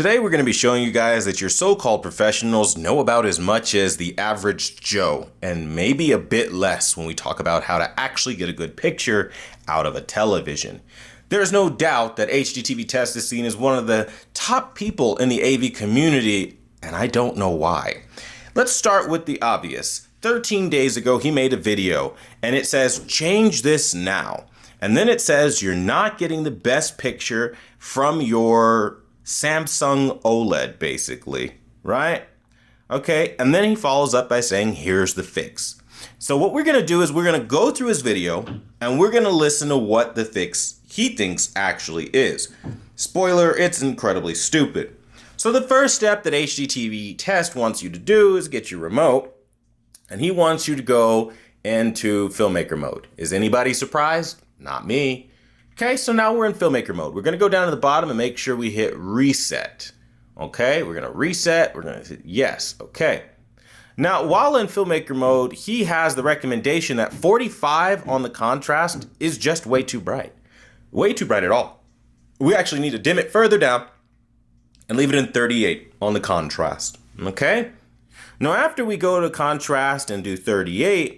Today we're going to be showing you guys that your so-called professionals know about as much as the average Joe, and maybe a bit less when we talk about how to actually get a good picture out of a television. There's no doubt that Hdtvtest is seen as one of the top people in the AV community, and I don't know why. Let's start with the obvious. 13 days ago he made a video, and it says, change this now. And then it says you're not getting the best picture from your Samsung OLED, basically, right? Okay, and then he follows up by saying, here's the fix. So what we're gonna do is we're gonna go through his video and we're gonna listen to what the fix he thinks actually is. Spoiler, it's incredibly stupid. So the first step that Hdtvtest wants you to do is get your remote, and he wants you to go into filmmaker mode. Is anybody surprised? Not me. Okay, so now we're in filmmaker mode. We're gonna go down to the bottom and make sure we hit reset. Okay, we're gonna reset, we're gonna hit yes, okay. Now, while in filmmaker mode, he has the recommendation that 45 on the contrast is just way too bright. Way too bright at all. We actually need to dim it further down and leave it in 38 on the contrast, okay? Now, after we go to contrast and do 38,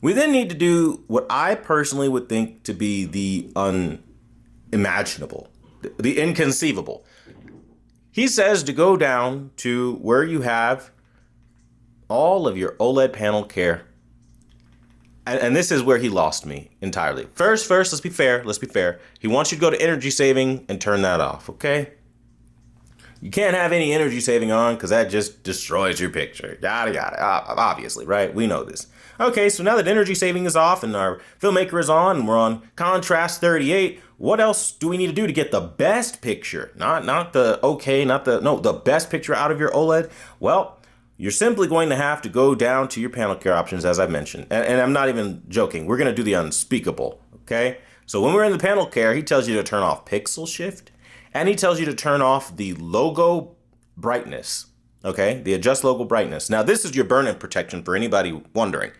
we then need to do what I personally would think to be the unimaginable, the inconceivable. He says to go down to where you have all of your OLED panel care. And this is where he lost me entirely. First, let's be fair. He wants you to go to energy saving and turn that off, okay? You can't have any energy saving on because that just destroys your picture. Yada, yada, obviously, right? We know this. Okay, so now that energy saving is off and our filmmaker is on and we're on contrast 38, what else do we need to do to get the best picture? The best picture out of your OLED? Well, you're simply going to have to go down to your panel care options, as I mentioned. And I'm not even joking. We're going to do the unspeakable, okay? So when we're in the panel care, he tells you to turn off pixel shift, and he tells you to turn off the logo brightness, okay? The adjust logo brightness. Now, this is your burn-in protection for anybody wondering.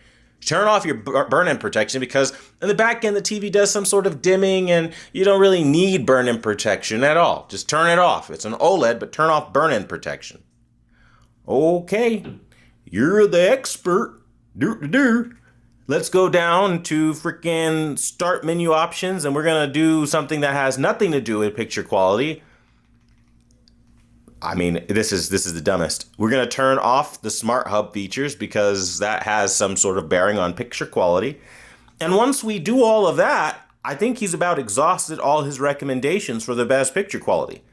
Turn off your burn-in protection because in the back end, the TV does some sort of dimming and you don't really need burn-in protection at all. Just turn it off. It's an OLED, but turn off burn-in protection. Okay, you're the expert. Let's go down to freaking start menu options, and we're gonna do something that has nothing to do with picture quality. I mean, this is the dumbest. We're gonna turn off the Smart Hub features because that has some sort of bearing on picture quality. And once we do all of that, I think he's about exhausted all his recommendations for the best picture quality.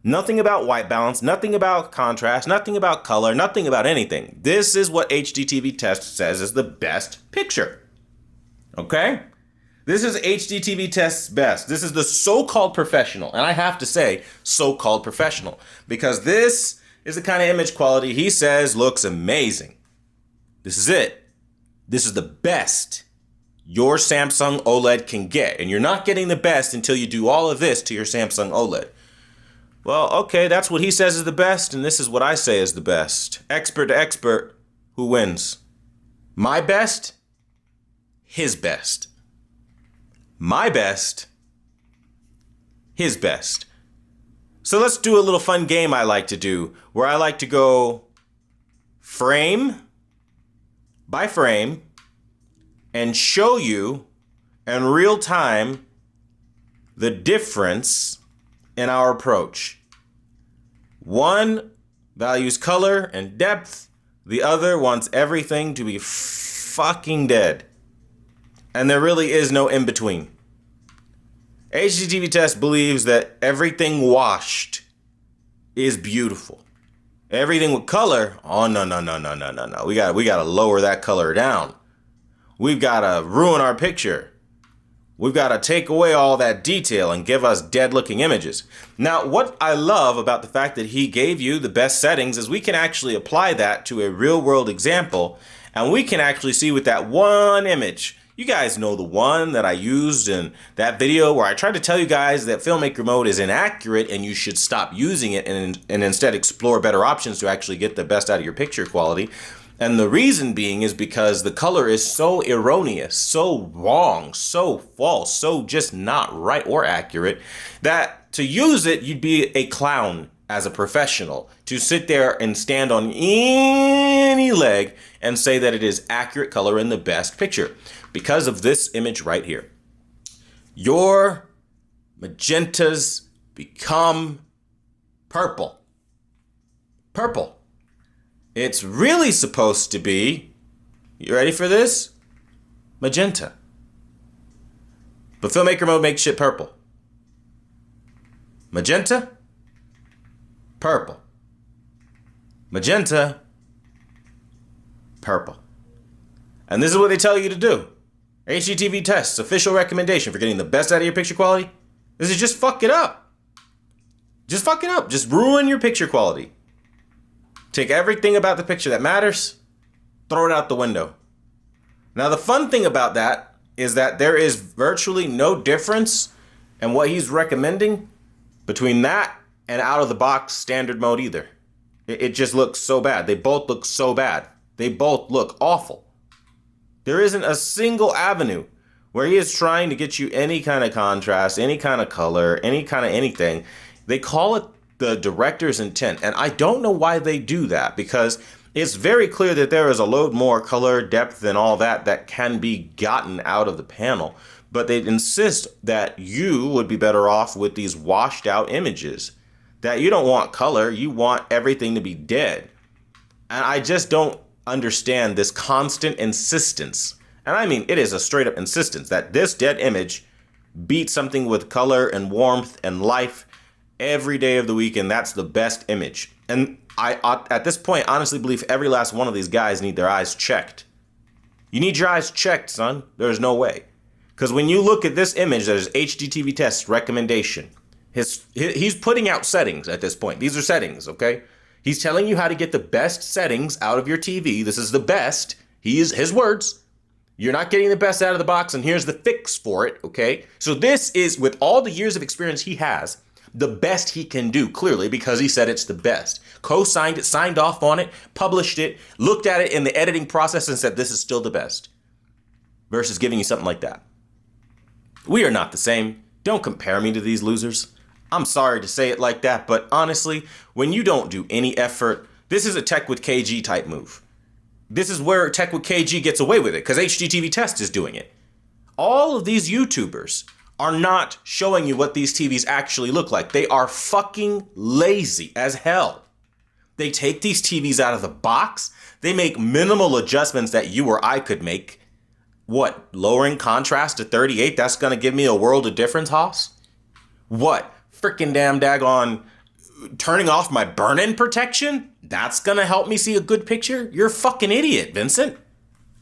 Nothing about white balance, nothing about contrast, nothing about color, nothing about anything. This is what Hdtvtest says is the best picture. Okay? This is Hdtvtest's best. This is the so-called professional. And I have to say, so-called professional. Because this is the kind of image quality he says looks amazing. This is it. This is the best your Samsung OLED can get. And you're not getting the best until you do all of this to your Samsung OLED. Well, okay, that's what he says is the best, and this is what I say is the best. Expert to expert, who wins? My best? His best. My best? His best. So let's do a little fun game I like to do, where I like to go frame by frame and show you in real time the difference in our approach. One values color and depth. The other wants everything to be fucking dead. And there really is no in between. Hdtvtest believes that everything washed is beautiful. Everything with color, oh no. We gotta lower that color down. We've gotta ruin our picture. We've got to take away all that detail and give us dead-looking images. Now, what I love about the fact that he gave you the best settings is we can actually apply that to a real-world example, and we can actually see with that one image. You guys know the one that I used in that video where I tried to tell you guys that filmmaker mode is inaccurate and you should stop using it and instead explore better options to actually get the best out of your picture quality. And the reason being is because the color is so erroneous, so wrong, so false, so just not right or accurate that to use it, you'd be a clown as a professional to sit there and stand on any leg and say that it is accurate color in the best picture because of this image right here. Your magentas become purple. Purple. It's really supposed to be, you ready for this? Magenta. But filmmaker mode makes shit purple. Magenta, purple. Magenta, purple. And this is what they tell you to do. Hdtvtest's official recommendation for getting the best out of your picture quality is to just fuck it up. Just fuck it up. Just ruin your picture quality. Take everything about the picture that matters, throw it out the window. Now, the fun thing about that is that there is virtually no difference in what he's recommending between that and out of the box standard mode either. It just looks so bad. They both look so bad. They both look awful. There isn't a single avenue where he is trying to get you any kind of contrast, any kind of color, any kind of anything. They call it the director's intent. And I don't know why they do that, because it's very clear that there is a load more color, depth, and all that can be gotten out of the panel. But they insist that you would be better off with these washed out images. That you don't want color, you want everything to be dead. And I just don't understand this constant insistence. And I mean, it is a straight up insistence that this dead image beats something with color and warmth and life every day of the week, and that's the best image. And I at this point honestly believe every last one of these guys need their eyes checked. You need your eyes checked, son. There's no way. Because when you look at this image that is Hdtvtest's recommendation, he's putting out settings at this point. These are settings, okay? He's telling you how to get the best settings out of your TV. This is the best. His words. You're not getting the best out of the box, and here's the fix for it, okay? So this is, with all the years of experience he has, the best he can do, clearly, because he said it's the best. Co-signed it, signed off on it, published it, looked at it in the editing process and said this is still the best. Versus giving you something like that. We are not the same. Don't compare me to these losers. I'm sorry to say it like that, but honestly, when you don't do any effort, this is a Tech with KG type move. This is where Tech with KG gets away with it, because Hdtvtest is doing it. All of these YouTubers are not showing you what these TVs actually look like. They are fucking lazy as hell. They take these TVs out of the box. They make minimal adjustments that you or I could make. What, lowering contrast to 38? That's going to give me a world of difference, Haas? What, freaking damn daggone turning off my burn-in protection? That's going to help me see a good picture? You're a fucking idiot, Vincent.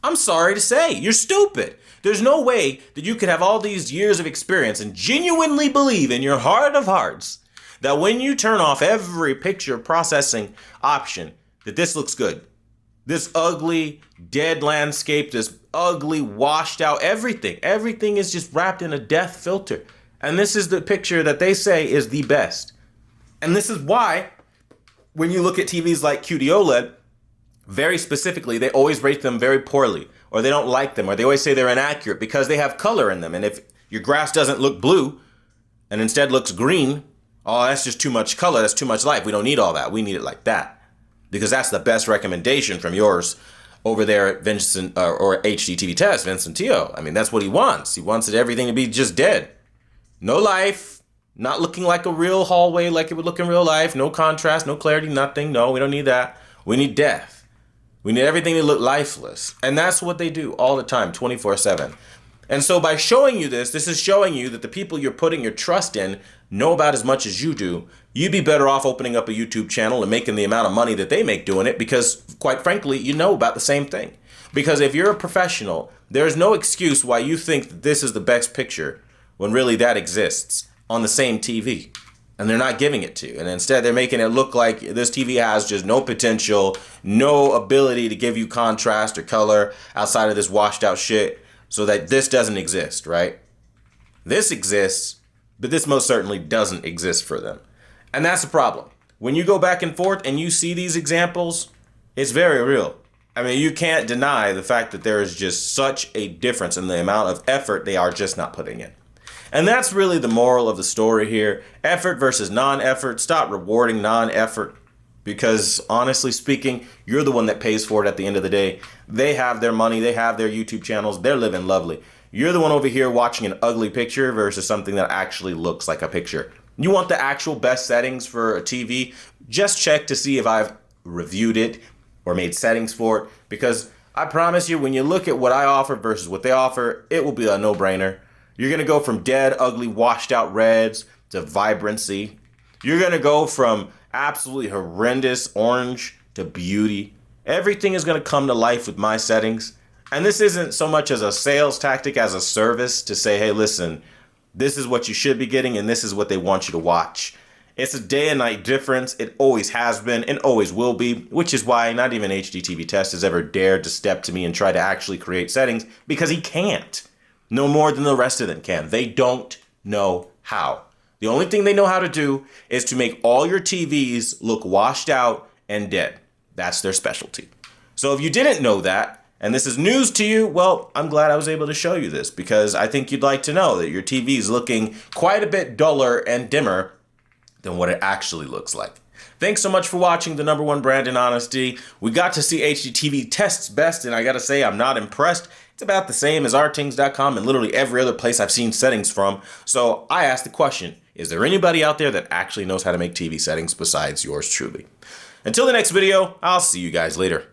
I'm sorry to say, you're stupid. There's no way that you could have all these years of experience and genuinely believe in your heart of hearts that when you turn off every picture processing option, that this looks good. This ugly, dead landscape, this ugly, washed out everything. Everything is just wrapped in a death filter. And this is the picture that they say is the best. And this is why, when you look at TVs like QD-OLED, very specifically, they always rate them very poorly, or they don't like them, or they always say they're inaccurate because they have color in them. And if your grass doesn't look blue and instead looks green, oh, that's just too much color. That's too much life. We don't need all that. We need it like that. Because that's the best recommendation from yours over there at Vincent or Hdtvtest, Vincent Tio. I mean, that's what he wants. He wants everything to be just dead. No life, not looking like a real hallway like it would look in real life. No contrast, no clarity, nothing. No, we don't need that. We need death. We need everything to look lifeless. And that's what they do all the time, 24/7. And so by showing you this is showing you that the people you're putting your trust in know about as much as you do. You'd be better off opening up a YouTube channel and making the amount of money that they make doing it because, quite frankly, you know about the same thing. Because if you're a professional, there's no excuse why you think that this is the best picture when really that exists on the same TV. And they're not giving it to you. And instead, they're making it look like this TV has just no potential, no ability to give you contrast or color outside of this washed out shit, so that this doesn't exist, right? This exists, but this most certainly doesn't exist for them. And that's the problem. When you go back and forth and you see these examples, it's very real. I mean, you can't deny the fact that there is just such a difference in the amount of effort they are just not putting in. And that's really the moral of the story here. Effort versus non-effort. Stop rewarding non-effort. Because honestly speaking, you're the one that pays for it at the end of the day. They have their money, they have their YouTube channels, they're living lovely. You're the one over here watching an ugly picture versus something that actually looks like a picture. You want the actual best settings for a TV? Just check to see if I've reviewed it or made settings for it. Because I promise you, when you look at what I offer versus what they offer, it will be a no-brainer. You're going to go from dead, ugly, washed out reds to vibrancy. You're going to go from absolutely horrendous orange to beauty. Everything is going to come to life with my settings. And this isn't so much as a sales tactic as a service to say, hey, listen, this is what you should be getting and this is what they want you to watch. It's a day and night difference. It always has been and always will be, which is why not even Hdtvtest has ever dared to step to me and try to actually create settings, because he can't. No more than the rest of them can. They don't know how. The only thing they know how to do is to make all your TVs look washed out and dead. That's their specialty. So if you didn't know that, and this is news to you, well, I'm glad I was able to show you this, because I think you'd like to know that your TV is looking quite a bit duller and dimmer than what it actually looks like. Thanks so much for watching the #1 brand in honesty. We got to see Hdtvtest's best, and I gotta say, I'm not impressed. It's about the same as rtings.com and literally every other place I've seen settings from. So I asked the question, is there anybody out there that actually knows how to make TV settings besides yours truly? Until the next video, I'll see you guys later.